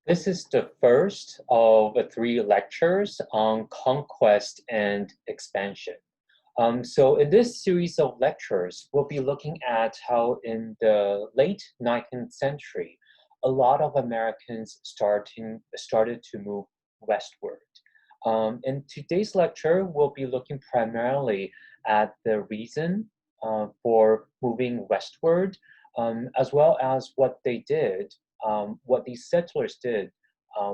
This is the first of three lectures on conquest and expansion. So in this series of lectures, we'll be looking at how in the late 19th century, a lot of Americans started to move westward. In today's lecture, we'll be looking primarily at the reason for moving westward, as well as what they did, what these settlers did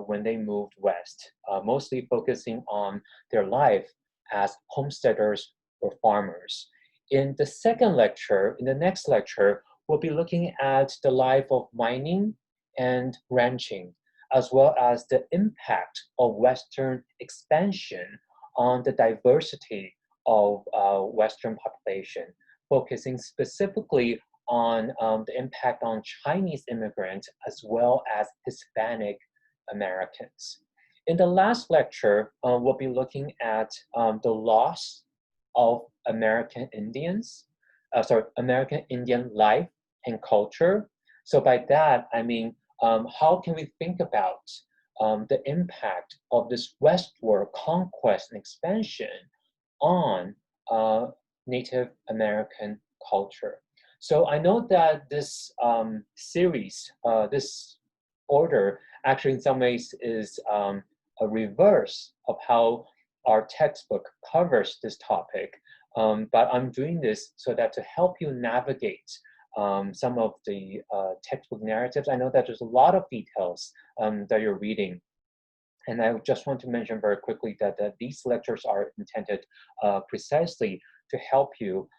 when they moved west, mostly focusing on their life as homesteaders or farmers. In the second lecture, in the next lecture, we'll be looking at the life of mining and ranching, as well as the impact of Western expansion on the diversity of Western population, focusing specifically on the impact on Chinese immigrants as well as Hispanic Americans. In the last lecture, we'll be looking at the loss of American Indian life and culture. So by that, I mean, how can we think about the impact of this westward conquest and expansion on Native American culture? So I know that this series, this order, actually in some ways is a reverse of how our textbook covers this topic. But I'm doing this so that to help you navigate some of the textbook narratives. I know that there's a lot of details that you're reading. And I just want to mention very quickly that these lectures are intended precisely to help you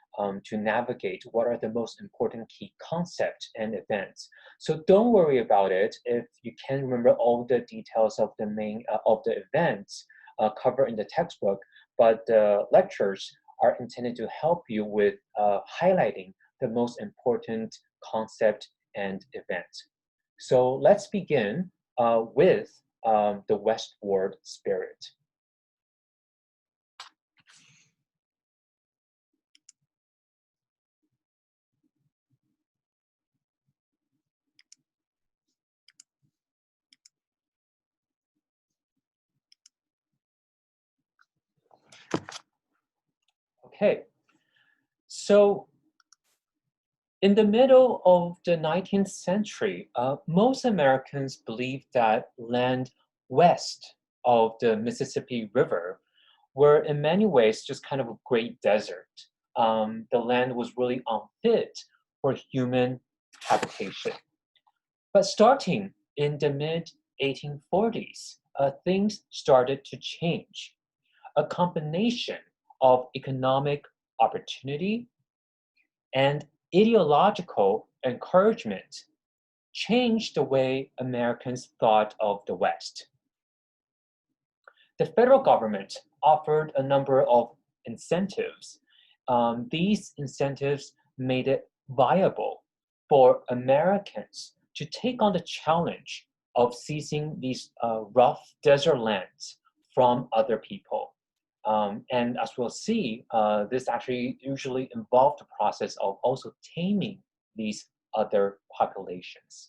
to navigate what are the most important key concepts and events. So don't worry about it if you can't remember all the details of the main of the events covered in the textbook, but the lectures are intended to help you with highlighting the most important concept and event. So let's begin with the westward spirit. Okay, so in the middle of the 19th century, most Americans believed that land west of the Mississippi River were in many ways just kind of a great desert. The land was really unfit for human habitation. But starting in the mid-1840s, things started to change. A combination of economic opportunity and ideological encouragement changed the way Americans thought of the West. The federal government offered a number of incentives. These incentives made it viable for Americans to take on the challenge of seizing these rough desert lands from other people. And as we'll see, this actually usually involved the process of also taming these other populations.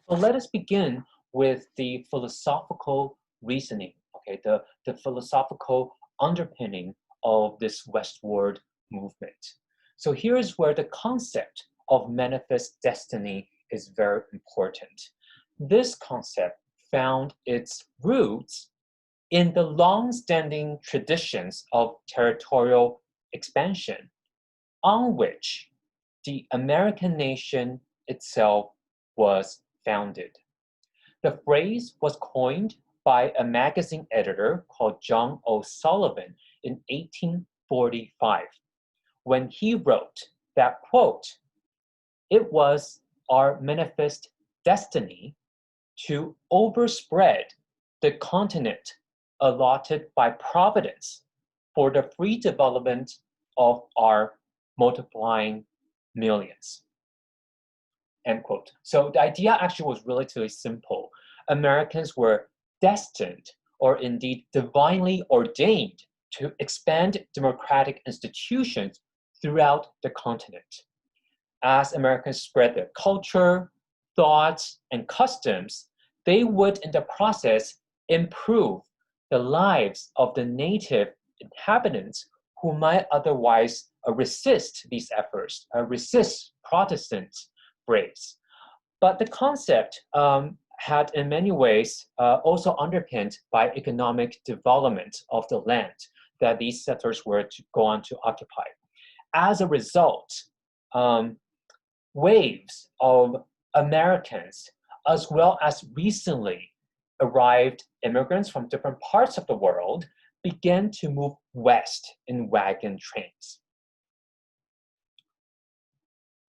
So let us begin with the philosophical reasoning, okay, the philosophical underpinning of this westward movement. So here's where the concept of manifest destiny is very important. This concept found its roots in the long-standing traditions of territorial expansion on which the American nation itself was founded. The phrase was coined by a magazine editor called John O'Sullivan in 1845, when he wrote that, quote, "It was our manifest destiny to overspread the continent allotted by Providence for the free development of our multiplying millions." End quote. So the idea actually was relatively simple. Americans were destined, or indeed divinely ordained, to expand democratic institutions throughout the continent. As Americans spread their culture, thoughts, and customs, they would, in the process, improve the lives of the native inhabitants who might otherwise resist these efforts, resist Protestant ways. But the concept had in many ways also underpinned by economic development of the land that these settlers were to go on to occupy. As a result, waves of Americans, as well as recently arrived immigrants from different parts of the world, began to move west in wagon trains.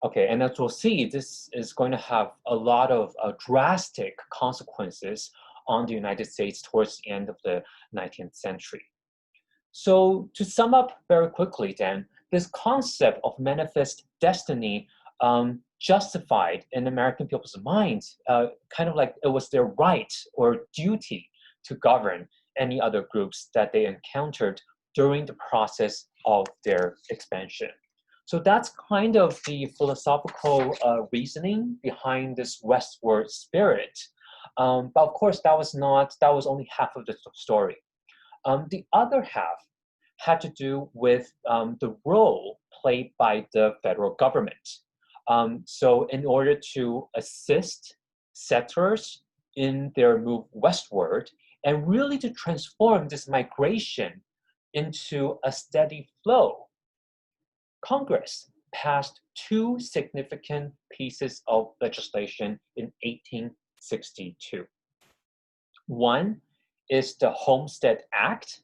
Okay, and as we'll see, this is going to have a lot of drastic consequences on the United States towards the end of the 19th century. So to sum up very quickly then, this concept of manifest destiny justified in American people's minds, kind of like it was their right or duty to govern any other groups that they encountered during the process of their expansion. So that's kind of the philosophical reasoning behind this westward spirit. But of course, that was only half of the story. The other half had to do with the role played by the federal government. So in order to assist settlers in their move westward and really to transform this migration into a steady flow, Congress passed two significant pieces of legislation in 1862. One is the Homestead Act,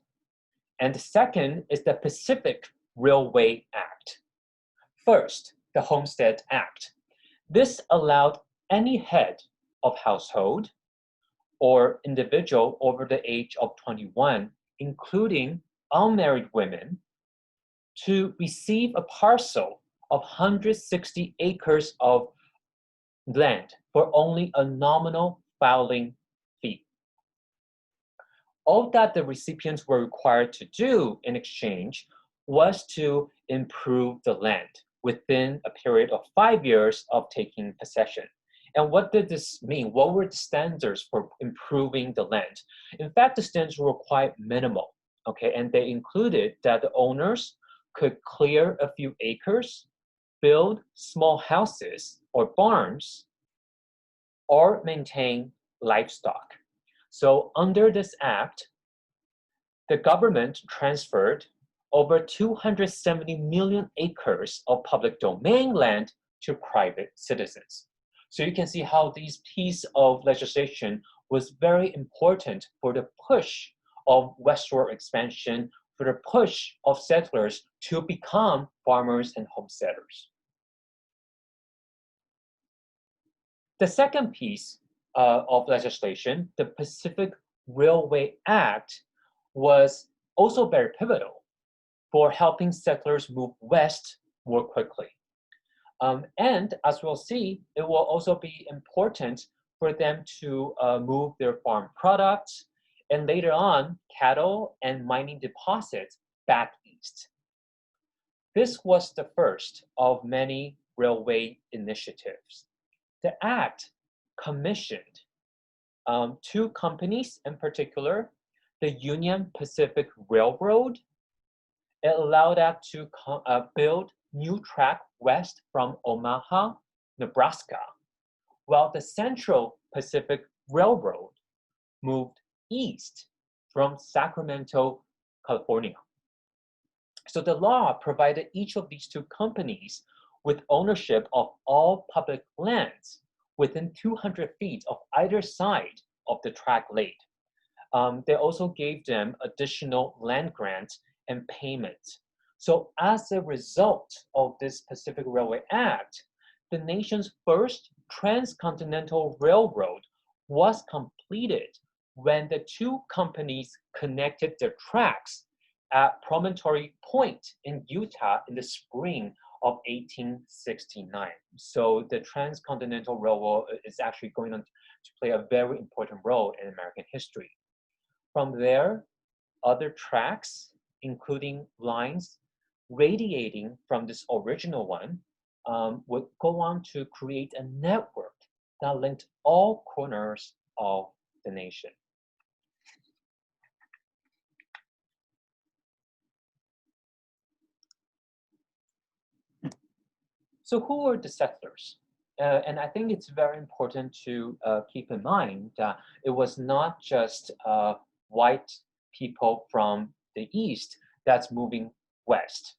and the second is the Pacific Railway Act. First, the Homestead Act. This allowed any head of household or individual over the age of 21, including unmarried women, to receive a parcel of 160 acres of land for only a nominal filing fee. All that the recipients were required to do in exchange was to improve the land within a period of 5 years of taking possession. And what did this mean? What were the standards for improving the land? In fact, the standards were quite minimal, okay? And they included that the owners could clear a few acres, build small houses or barns, or maintain livestock. So under this act, the government transferred over 270 million acres of public domain land to private citizens. So you can see how this piece of legislation was very important for the push of westward expansion, for the push of settlers to become farmers and homesteaders. The second piece of legislation, the Pacific Railway Act, was also very pivotal for helping settlers move west more quickly. And as we'll see, it will also be important for them to move their farm products and later on cattle and mining deposits back east. This was the first of many railway initiatives. The act commissioned two companies in particular, the Union Pacific Railroad. It allowed that to build new track west from Omaha, Nebraska, while the Central Pacific Railroad moved east from Sacramento, California. So the law provided each of these two companies with ownership of all public lands within 200 feet of either side of the track laid. They also gave them additional land grants and payments. So as a result of this Pacific Railway Act, the nation's first transcontinental railroad was completed when the two companies connected their tracks at Promontory Point in Utah in the spring of 1869. So the transcontinental railroad is actually going on to play a very important role in American history. From there, other tracks, including lines radiating from this original one, would go on to create a network that linked all corners of the nation. So who were the settlers? And I think it's very important to keep in mind that it was not just white people from the East that's moving west.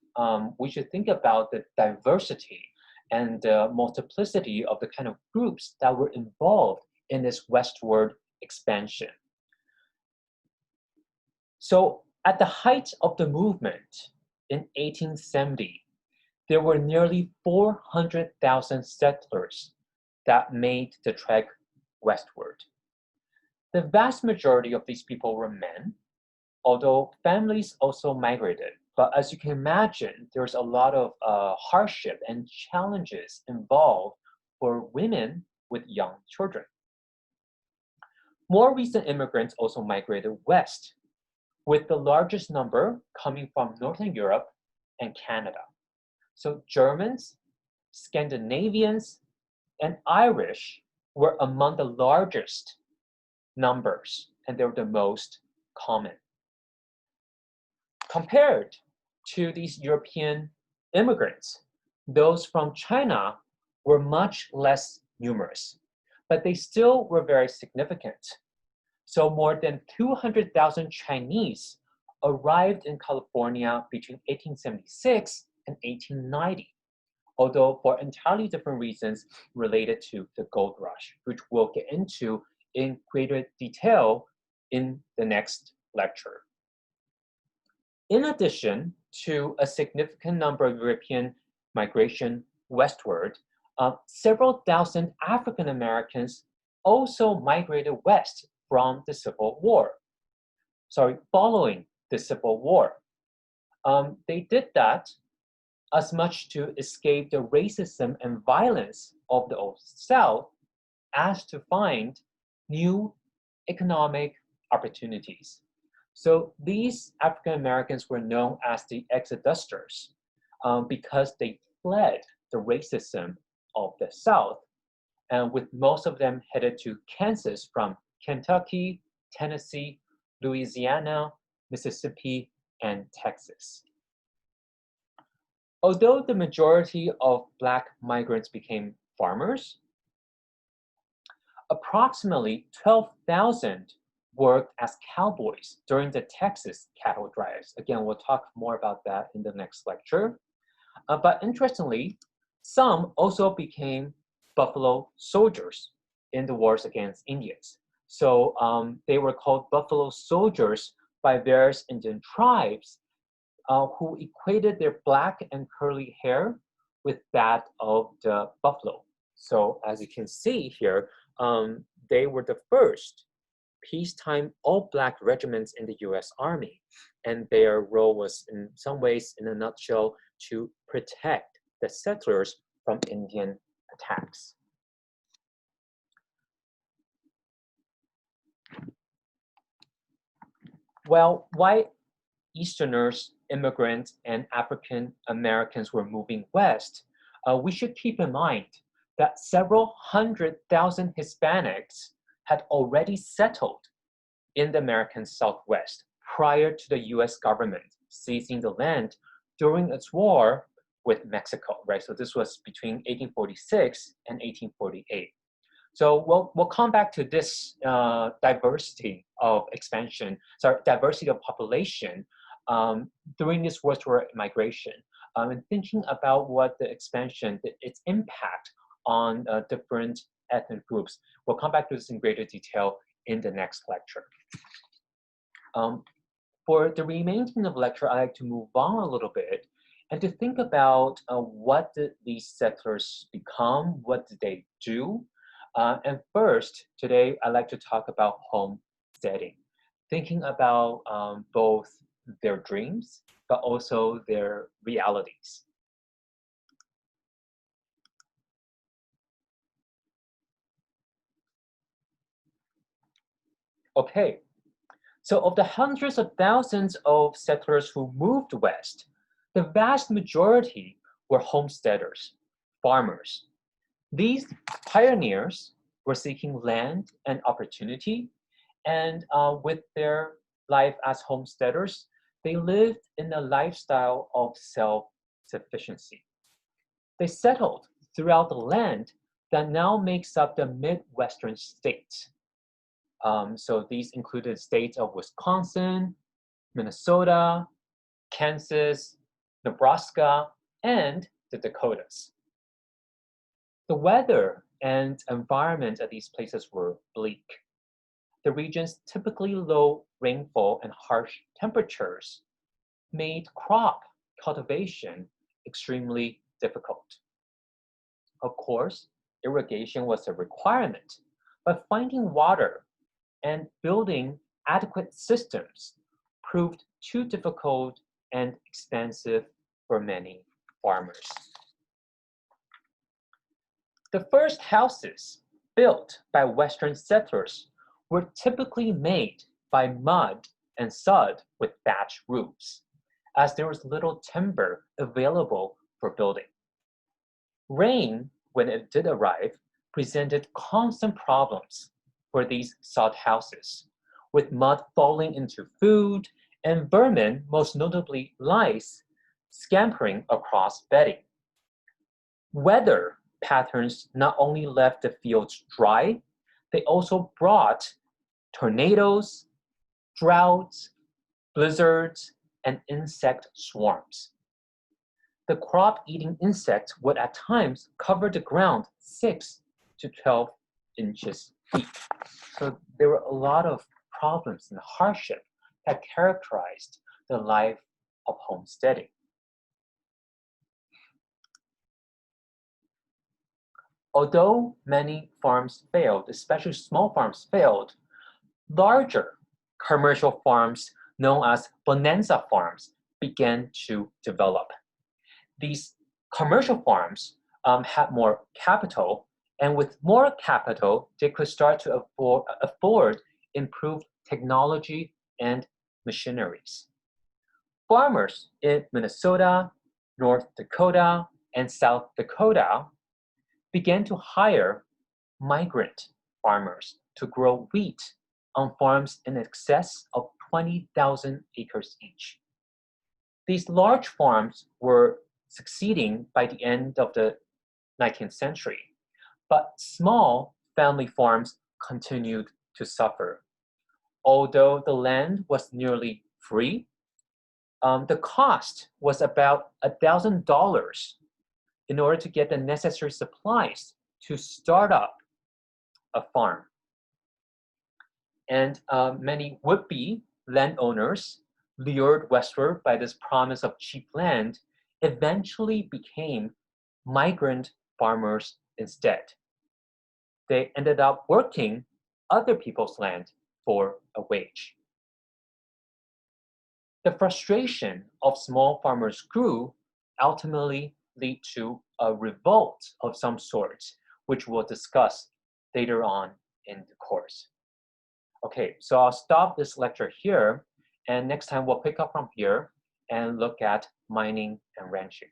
We should think about the diversity and the multiplicity of the kind of groups that were involved in this westward expansion. So at the height of the movement in 1870, there were nearly 400,000 settlers that made the trek westward. The vast majority of these people were men, although families also migrated. But as you can imagine, there's a lot of hardship and challenges involved for women with young children. More recent immigrants also migrated west, with the largest number coming from Northern Europe and Canada. So Germans, Scandinavians, and Irish were among the largest numbers, and they were the most common. Compared to these European immigrants, those from China were much less numerous, but they still were very significant. So more than 200,000 Chinese arrived in California between 1876 and 1890, although for entirely different reasons related to the gold rush, which we'll get into in greater detail in the next lecture. In addition to a significant number of European migration westward, several thousand African Americans also migrated west from the Civil War. Following the Civil War. They did that as much to escape the racism and violence of the Old South as to find new economic opportunities. So these African Americans were known as the exodusters because they fled the racism of the South, and with most of them headed to Kansas from Kentucky, Tennessee, Louisiana, Mississippi, and Texas. Although the majority of Black migrants became farmers, approximately 12,000 worked as cowboys during the Texas cattle drives. Again, we'll talk more about that in the next lecture. But interestingly, some also became buffalo soldiers in the wars against Indians. So they were called buffalo soldiers by various Indian tribes who equated their black and curly hair with that of the buffalo. So as you can see here, they were the first peacetime all-black regiments in the US Army. And their role was in some ways, in a nutshell, to protect the settlers from Indian attacks. Well, white Easterners, immigrants, and African Americans were moving west, we should keep in mind that several 100,000 Hispanics had already settled in the American Southwest prior to the US government seizing the land during its war with Mexico, right? So this was between 1846 and 1848. So we'll come back to this diversity of diversity of population during this westward migration, and thinking about what the expansion, its impact on different ethnic groups. We'll come back to this in greater detail in the next lecture. For the remaining of the lecture, I'd like to move on a little bit and to think about what did these settlers become, what did they do? And first, today, I'd like to talk about homesteading, thinking about both their dreams, but also their realities. Okay, so of the hundreds of thousands of settlers who moved west, the vast majority were homesteaders, farmers. These pioneers were seeking land and opportunity, and with their life as homesteaders, they lived in a lifestyle of self-sufficiency. They settled throughout the land that now makes up the Midwestern states. So these included states of Wisconsin, Minnesota, Kansas, Nebraska, and the Dakotas. The weather and environment at these places were bleak. The region's typically low rainfall and harsh temperatures made crop cultivation extremely difficult. Of course, irrigation was a requirement, but finding water and building adequate systems proved too difficult and expensive for many farmers. The first houses built by Western settlers were typically made by mud and sod with thatch roofs, as there was little timber available for building. Rain, when it did arrive, presented constant problems for these sod houses, with mud falling into food and vermin, most notably lice, scampering across bedding. Weather patterns not only left the fields dry, they also brought tornadoes, droughts, blizzards, and insect swarms. The crop-eating insects would at times cover the ground 6 to 12 inches deep. So there were a lot of problems and hardship that characterized the life of homesteading. Although many farms failed, especially small farms failed, larger commercial farms known as bonanza farms began to develop. These commercial farms had more capital, and with more capital, they could start to afford improved technology and machineries. Farmers in Minnesota, North Dakota, and South Dakota began to hire migrant farmers to grow wheat on farms in excess of 20,000 acres each. These large farms were succeeding by the end of the 19th century, but small family farms continued to suffer. Although the land was nearly free, the cost was about $1,000 in order to get the necessary supplies to start up a farm. And many would-be landowners, lured westward by this promise of cheap land, eventually became migrant farmers instead. They ended up working other people's land for a wage. The frustration of small farmers grew, ultimately lead to a revolt of some sort, which we'll discuss later on in the course. Okay, so I'll stop this lecture here, and next time we'll pick up from here and look at mining and ranching.